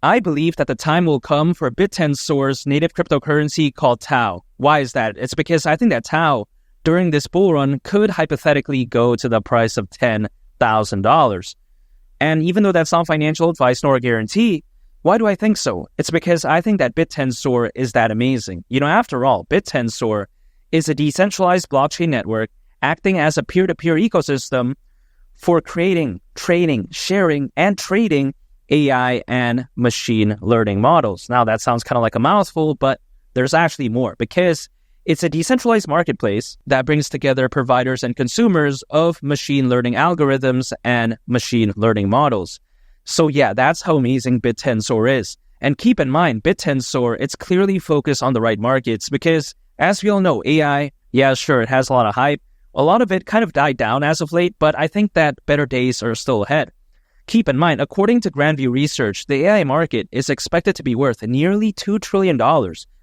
I believe that the time will come for Bittensor's native cryptocurrency called TAO. Why is that? It's because I think that TAO, during this bull run, could hypothetically go to the price of $10,000. And even though that's not financial advice nor a guarantee, why do I think so? It's because I think that Bittensor is that amazing. After all, Bittensor is a decentralized blockchain network acting as a peer-to-peer ecosystem for creating, training, sharing, and trading AI and machine learning models. Now, that sounds kind of like a mouthful, but there's actually more, because it's a decentralized marketplace that brings together providers and consumers of machine learning algorithms and machine learning models. So yeah, that's how amazing Bittensor is. And keep in mind, Bittensor, it's clearly focused on the right markets because, as we all know, AI, yeah, sure, it has a lot of hype. A lot of it kind of died down as of late, but I think that better days are still ahead. Keep in mind, according to Grandview Research, the AI market is expected to be worth nearly $2 trillion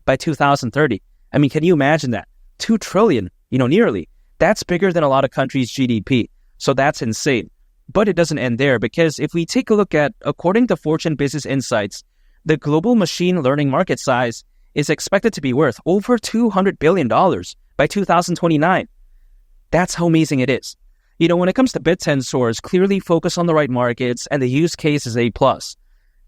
by 2030. I mean, can you imagine that? 2 trillion, nearly. That's bigger than a lot of countries' GDP. So that's insane. But it doesn't end there, because if we take a look at, according to Fortune Business Insights, the global machine learning market size is expected to be worth over $200 billion by 2029. That's how amazing it is. When it comes to Bittensor, it's clearly focused on the right markets and the use case is A+.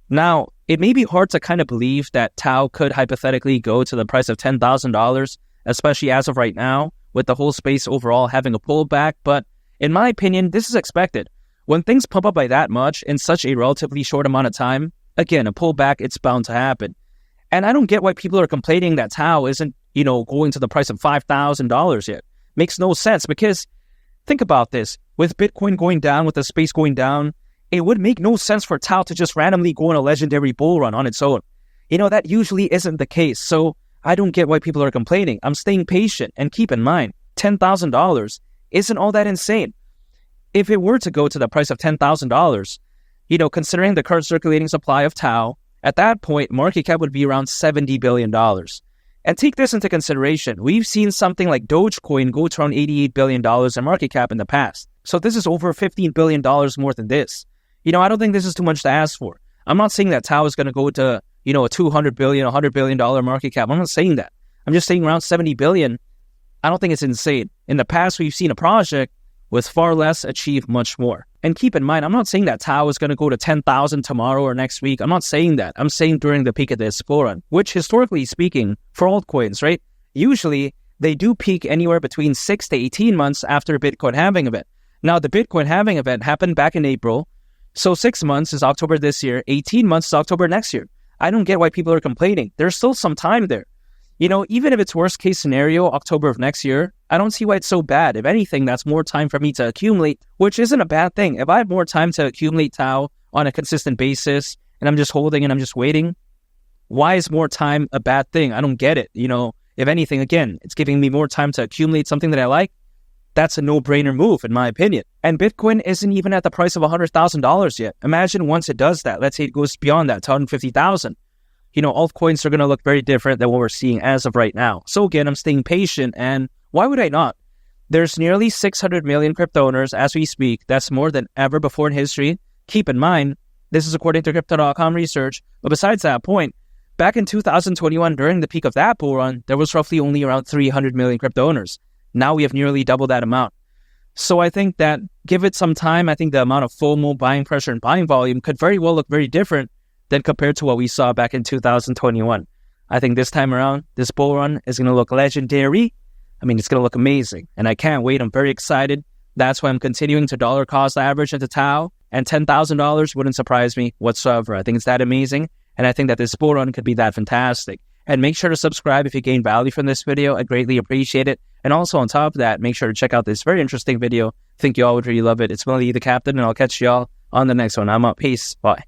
Now, it may be hard to kind of believe that TAO could hypothetically go to the price of $10,000, especially as of right now, with the whole space overall having a pullback, but in my opinion, this is expected. When things pump up by that much in such a relatively short amount of time, again, a pullback, it's bound to happen. And I don't get why people are complaining that TAO isn't, going to the price of $5,000 yet. Makes no sense, because think about this. With Bitcoin going down, with the space going down, it would make no sense for TAO to just randomly go on a legendary bull run on its own. That usually isn't the case. So I don't get why people are complaining. I'm staying patient, and keep in mind, $10,000 isn't all that insane. If it were to go to the price of $10,000, considering the current circulating supply of TAO, at that point, market cap would be around $70 billion. And take this into consideration. We've seen something like Dogecoin go to around $88 billion in market cap in the past. So this is over $15 billion more than this. I don't think this is too much to ask for. I'm not saying that TAO is going to go to, a $200 billion, $100 billion market cap. I'm not saying that. I'm just saying around $70 billion. I don't think it's insane. In the past, we've seen a project with far less achieve much more. And keep in mind, I'm not saying that TAO is going to go to 10,000 tomorrow or next week. I'm not saying that. I'm saying during the peak of this bull run, which historically speaking, for altcoins, right? Usually, they do peak anywhere between 6 to 18 months after a Bitcoin halving event. Now, the Bitcoin halving event happened back in April. So 6 months is October this year. 18 months is October next year. I don't get why people are complaining. There's still some time there. Even if it's worst case scenario, October of next year, I don't see why it's so bad. If anything, that's more time for me to accumulate, which isn't a bad thing. If I have more time to accumulate TAO on a consistent basis, and I'm just holding and I'm just waiting, why is more time a bad thing? I don't get it. If anything, again, it's giving me more time to accumulate something that I like. That's a no-brainer move, in my opinion. And Bitcoin isn't even at the price of $100,000 yet. Imagine once it does that. Let's say it goes beyond that to $150,000. Altcoins are going to look very different than what we're seeing as of right now. So again, I'm staying patient, and why would I not? There's nearly 600 million crypto owners as we speak. That's more than ever before in history. Keep in mind, this is according to Crypto.com research. But besides that point, back in 2021, during the peak of that bull run, there was roughly only around 300 million crypto owners. Now we have nearly double that amount. So I think that give it some time. I think the amount of FOMO, buying pressure, and buying volume could very well look very different than compared to what we saw back in 2021. I think this time around, this bull run is going to look legendary. I mean, it's going to look amazing, and I can't wait. I'm very excited. That's why I'm continuing to dollar cost average into TAO, and $10,000 wouldn't surprise me whatsoever. I think it's that amazing, and I think that this bull run could be that fantastic. And make sure to subscribe if you gain value from this video. I greatly appreciate it. And also on top of that, make sure to check out this very interesting video. I think you all would really love it. It's Willie the Captain, and I'll catch you all on the next one. I'm out. Peace. Bye.